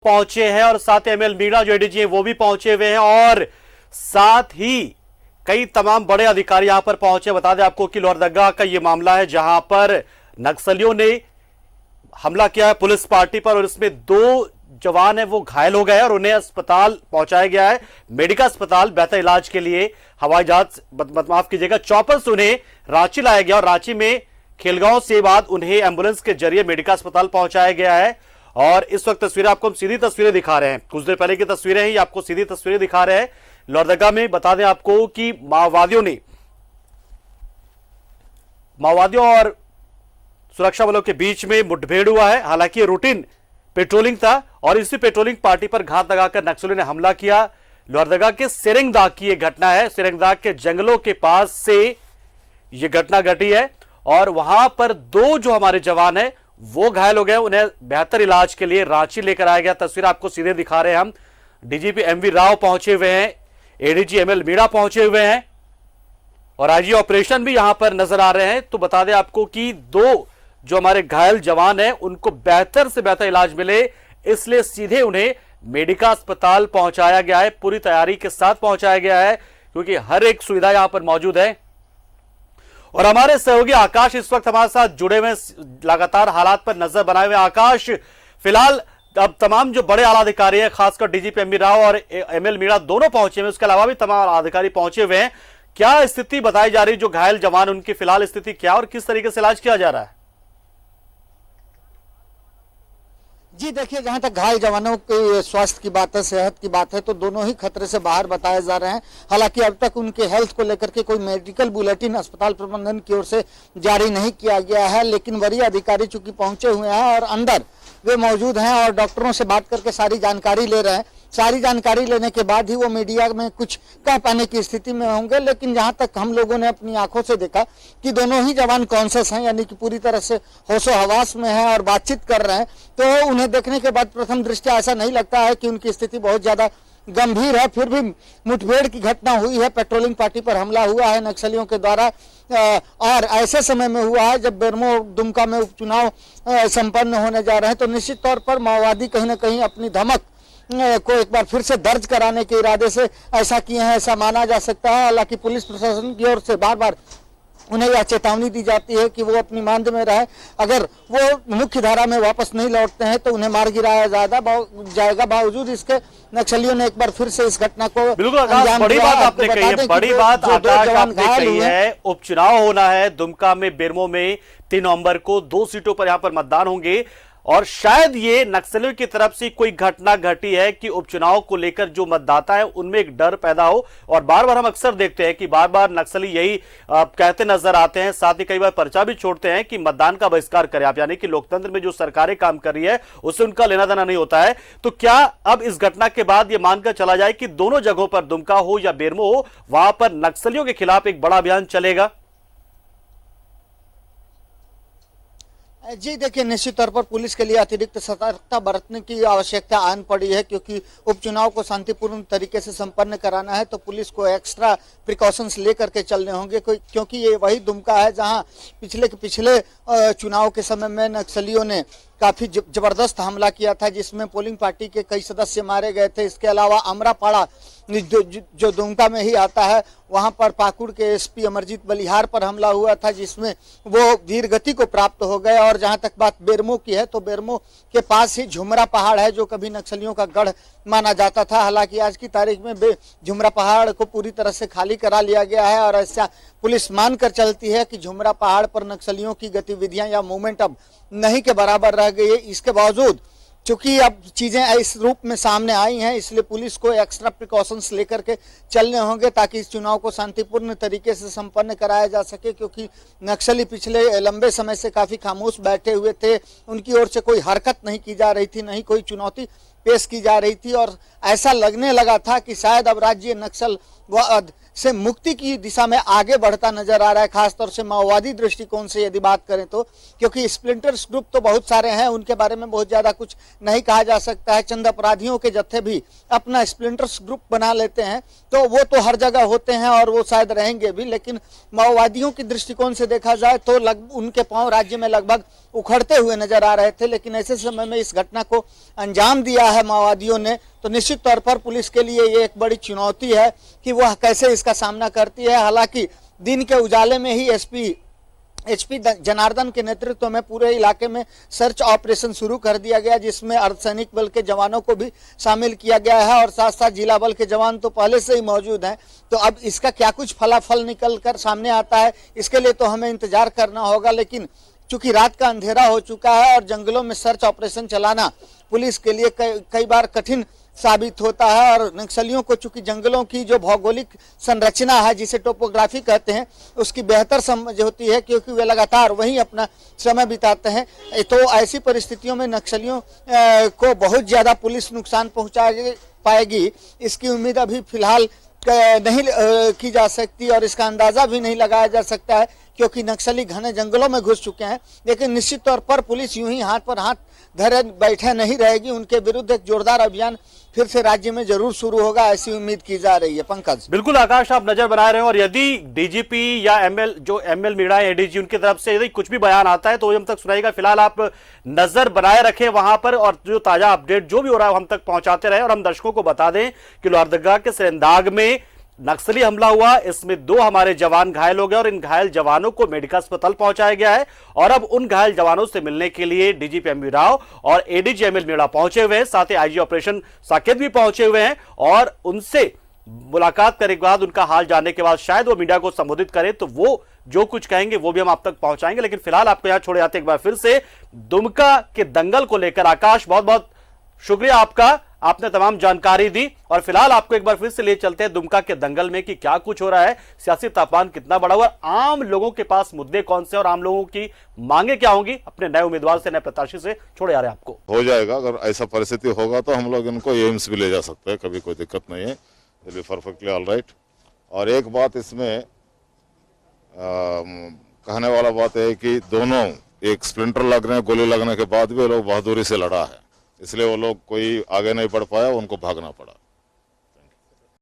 पहुंचे हैं और साथ ही एमएल मीणा जो एडीजी है वो भी पहुंचे हुए हैं और साथ ही कई तमाम बड़े अधिकारी यहां पर पहुंचे। बता दें आपको कि लोहरदगा का यह मामला है जहां पर नक्सलियों ने हमला किया है पुलिस पार्टी पर और इसमें 2 जवान है वो घायल हो गए और उन्हें अस्पताल पहुंचाया गया है, मेडिका अस्पताल बेहतर इलाज के लिए। हवाई जहाज माफ कीजिएगा चॉपर से उन्हें रांची लाया गया और रांची में खेलगांव से बाद उन्हें एम्बुलेंस के जरिए मेडिका अस्पताल पहुंचाया गया है। और इस वक्त तस्वीरें आपको हम सीधी तस्वीरें दिखा रहे हैं, कुछ देर पहले की तस्वीरें हैं, ये आपको सीधी तस्वीरें दिखा रहे हैं लोहरदगा में। बता दें आपको कि माओवादियों और सुरक्षा बलों के बीच में मुठभेड़ हुआ है। हालांकि रूटीन पेट्रोलिंग था और इसी पेट्रोलिंग पार्टी पर घात लगाकर नक्सलियों ने हमला किया। लोहरदगा के सेरेंगदाग की यह घटना है, सेरेंगदाग के जंगलों के पास से यह घटना घटी है और वहां पर 2 जो हमारे जवान हैं वो घायल हो गए, उन्हें बेहतर इलाज के लिए रांची लेकर आया गया। तस्वीर आपको सीधे दिखा रहे हैं हम। डीजीपी एमवी राव पहुंचे हुए हैं, एडीजी एमएल मीणा पहुंचे हुए हैं और आईजी ऑपरेशन भी यहां पर नजर आ रहे हैं। तो बता दें आपको कि 2 जो हमारे घायल जवान हैं उनको बेहतर से बेहतर इलाज मिले, इसलिए सीधे उन्हें मेडिका अस्पताल पहुंचाया गया है, पूरी तैयारी के साथ पहुंचाया गया है क्योंकि हर एक सुविधा यहां पर मौजूद है। और हमारे सहयोगी आकाश इस वक्त हमारे साथ जुड़े हुए, लगातार हालात पर नजर बनाए हुए। आकाश, फिलहाल अब तमाम जो बड़े आला अधिकारी हैं, खासकर डीजीपी एमवी राव और एमएल मीणा दोनों पहुंचे हुए, उसके अलावा भी तमाम अधिकारी पहुंचे हुए हैं। क्या स्थिति बताई जा रही, जो घायल जवान उनकी फिलहाल स्थिति क्या और किस तरीके से इलाज किया जा रहा है? जी देखिए, जहां तक घायल जवानों के स्वास्थ्य की बात है, सेहत की बात है, तो दोनों ही खतरे से बाहर बताए जा रहे हैं। हालांकि अब तक उनके हेल्थ को लेकर के कोई मेडिकल बुलेटिन अस्पताल प्रबंधन की ओर से जारी नहीं किया गया है, लेकिन वरीय अधिकारी चूंकि पहुंचे हुए हैं और अंदर वे मौजूद हैं और डॉक्टरों से बात करके सारी जानकारी ले रहे हैं। सारी जानकारी लेने के बाद ही वो मीडिया में कुछ कह पाने की स्थिति में होंगे। लेकिन जहां तक हम लोगों ने अपनी आंखों से देखा कि दोनों ही जवान कॉन्शियस हैं, यानी कि पूरी तरह से होशो हवास में हैं और बातचीत कर रहे हैं, तो उन्हें देखने के बाद प्रथम दृष्टया ऐसा नहीं लगता है कि उनकी स्थिति बहुत ज्यादा गंभीर है। फिर भी मुठभेड़ की घटना हुई है, पेट्रोलिंग पार्टी पर हमला हुआ है नक्सलियों के द्वारा और ऐसे समय में हुआ है जब बेरमो दुमका में उपचुनाव संपन्न होने जा रहे हैं। तो निश्चित तौर पर माओवादी कहीं ना कहीं अपनी धमक को एक बार फिर से दर्ज कराने के इरादे से ऐसा किए हैं, ऐसा माना जा सकता है। हालांकि पुलिस प्रशासन की ओर से बार बार उन्हें यह चेतावनी दी जाती है कि वो अपनी मांद में रहे, अगर वो मुख्य धारा में वापस नहीं लौटते हैं तो उन्हें मार गिराया जाएगा। बावजूद इसके नक्सलियों ने एक बार फिर से इस घटना को बिल्कुल बड़ी बात आपने कही है, बड़ी बात आकाश आपने कही है। उपचुनाव होना है दुमका में, बेरमो में 3 नवंबर को 2 सीटों पर यहां पर मतदान होंगे और शायद ये नक्सलियों की तरफ से कोई घटना घटी है कि उपचुनाव को लेकर जो मतदाता है उनमें एक डर पैदा हो। और बार बार हम अक्सर देखते हैं कि बार बार नक्सली यही कहते नजर आते हैं, साथ ही कई बार पर्चा भी छोड़ते हैं कि मतदान का बहिष्कार करें आप, यानी कि लोकतंत्र में जो सरकारें काम कर रही है उससे उनका लेना देना नहीं होता है। तो क्या अब इस घटना के बाद यह मानकर चला जाए कि दोनों जगहों पर, दुमका हो या बेरमो हो, वहां पर नक्सलियों के खिलाफ एक बड़ा अभियान चलेगा? जी देखिए, निश्चित तौर पर पुलिस के लिए अतिरिक्त सतर्कता बरतने की आवश्यकता आन पड़ी है, क्योंकि उपचुनाव को शांतिपूर्ण तरीके से संपन्न कराना है तो पुलिस को एक्स्ट्रा प्रिकॉशंस लेकर के चलने होंगे, क्योंकि ये वही दुमका है जहां पिछले चुनाव के समय में नक्सलियों ने काफी जबरदस्त हमला किया था, जिसमें पोलिंग पार्टी के कई सदस्य मारे गए थे। इसके अलावा अमरापाड़ा जो दुमका में ही आता है, वहां पर पाकुड़ के एसपी अमरजीत बलिहार पर हमला हुआ था, जिसमें वो वीर गति को प्राप्त हो गए। और जहां तक बात बेरमो की है, तो बेरमो के पास ही झुमरा पहाड़ है जो कभी नक्सलियों का गढ़ माना जाता था। हालांकि आज की तारीख में झुमरा पहाड़ को पूरी तरह से खाली करा लिया गया है और ऐसा पुलिस मानकर चलती है कि झुमरा पहाड़ पर नक्सलियों की गतिविधियां या मूवमेंट अब नहीं के बराबर रह गई है। इसके बावजूद चूंकि अब चीजें इस रूप में सामने आई हैं, इसलिए पुलिस को एक्स्ट्रा प्रिकॉशंस लेकर के चलने होंगे ताकि इस चुनाव को शांतिपूर्ण तरीके से संपन्न कराया जा सके, क्योंकि नक्सली पिछले लंबे समय से काफी खामोश बैठे हुए थे। उनकी ओर से कोई हरकत नहीं की जा रही थी, नहीं कोई चुनौती पेश की जा रही थी और ऐसा लगने लगा था कि शायद अब राज्य नक्सल से मुक्ति की दिशा में आगे बढ़ता नजर आ रहा है, खासतौर से माओवादी दृष्टिकोण से यदि बात करें तो, क्योंकि स्प्लिंटर्स ग्रुप तो बहुत सारे हैं, उनके बारे में बहुत ज्यादा कुछ नहीं कहा जा सकता है। चंद अपराधियों के जत्थे भी अपना स्प्लिंटर्स ग्रुप बना लेते हैं, तो वो तो हर जगह होते हैं और वो शायद रहेंगे भी, लेकिन माओवादियों की दृष्टिकोण से देखा जाए तो उनके पांव राज्य में लगभग उखड़ते हुए नजर आ रहे थे। लेकिन ऐसे समय में इस घटना को अंजाम दिया है माओवादियों ने, तो निश्चित तौर पर पुलिस के लिए ये एक बड़ी चुनौती है कि वह कैसे इसका सामना करती है। हालांकि दिन के उजाले में ही एसपी जनार्दन के नेतृत्व में पूरे इलाके में सर्च ऑपरेशन शुरू कर दिया गया, जिसमें अर्धसैनिक बल के जवानों को भी शामिल किया गया है और साथ साथ जिला बल के जवान तो पहले से ही मौजूद हैं। तो अब इसका क्या कुछ फलाफल निकल कर सामने आता है, इसके लिए तो हमें इंतजार करना होगा। लेकिन चूंकि रात का अंधेरा हो चुका है और जंगलों में सर्च ऑपरेशन चलाना पुलिस के लिए कई बार कठिन साबित होता है, और नक्सलियों को चूंकि जंगलों की जो भौगोलिक संरचना है, जिसे टोपोग्राफी कहते हैं, उसकी बेहतर समझ होती है, क्योंकि वे लगातार वहीं अपना समय बिताते हैं। तो ऐसी परिस्थितियों में नक्सलियों को बहुत ज्यादा पुलिस नुकसान पहुंचा पाएगी, इसकी उम्मीद अभी फिलहाल नहीं की जा सकती और इसका अंदाजा भी नहीं लगाया जा सकता है, क्योंकि नक्सली घने जंगलों में घुस चुके हैं। लेकिन निश्चित तौर पर पुलिस यूं ही हाथ पर हाथ धरे बैठे नहीं रहेगी, उनके विरुद्ध एक जोरदार अभियान फिर से राज्य में जरूर शुरू होगा, ऐसी उम्मीद की जा रही है। पंकज, बिल्कुल आकाश, आप नजर बना रहे हैं और यदि डीजीपी या एमएल मीणा है, एडीजी, उनकी तरफ से यदि कुछ भी बयान आता है तो हम तक सुनाएगा। फिलहाल आप नजर बनाए रखें वहां पर और जो ताजा अपडेट जो भी हो रहा है हम तक पहुंचाते रहे। और हम दर्शकों को बता दें कि लोहरदगा के सेंदाग में नक्सली हमला हुआ, इसमें 2 हमारे जवान घायल हो गए और इन घायल जवानों को मेडिकल अस्पताल पहुंचाया गया है। और अब उन घायल जवानों से मिलने के लिए डीजीपी एमवी राव और एडीजी एमएल मीणा पहुंचे हुए हैं, साथ ही आईजी ऑपरेशन साकेत भी पहुंचे हुए हैं और उनसे मुलाकात करने के बाद, उनका हाल जानने के बाद शायद वो मीडिया को संबोधित करें, तो वो जो कुछ कहेंगे वो भी हम आप तक पहुंचाएंगे। लेकिन फिलहाल आपको यहां छोड़े जाते एक बार फिर से दुमका के दंगल को लेकर। आकाश, बहुत बहुत शुक्रिया आपका, आपने तमाम जानकारी दी और फिलहाल आपको एक बार फिर से ले चलते हैं दुमका के दंगल में कि क्या कुछ हो रहा है, सियासी तापमान कितना बढ़ा हुआ, आम लोगों के पास मुद्दे कौन से और आम लोगों की मांगे क्या होंगी। अपने नए उम्मीदवार से, नए प्रत्याशी से छोड़े जा रहे हैं आपको। हो जाएगा, अगर ऐसा परिस्थिति होगा तो हम लोग इनको एम्स भी ले जा सकते हैं, कभी कोई दिक्कत नहीं है, will be perfectly all right. और एक बात इसमें कहने वाला बात है कि दोनों, एक स्प्लिंटर लगने, गोली लगने के बाद भी लोग बहादुरी से लड़ा है, इसलिए वो लोग कोई आगे नहीं बढ़ पाया, उनको भागना पड़ा।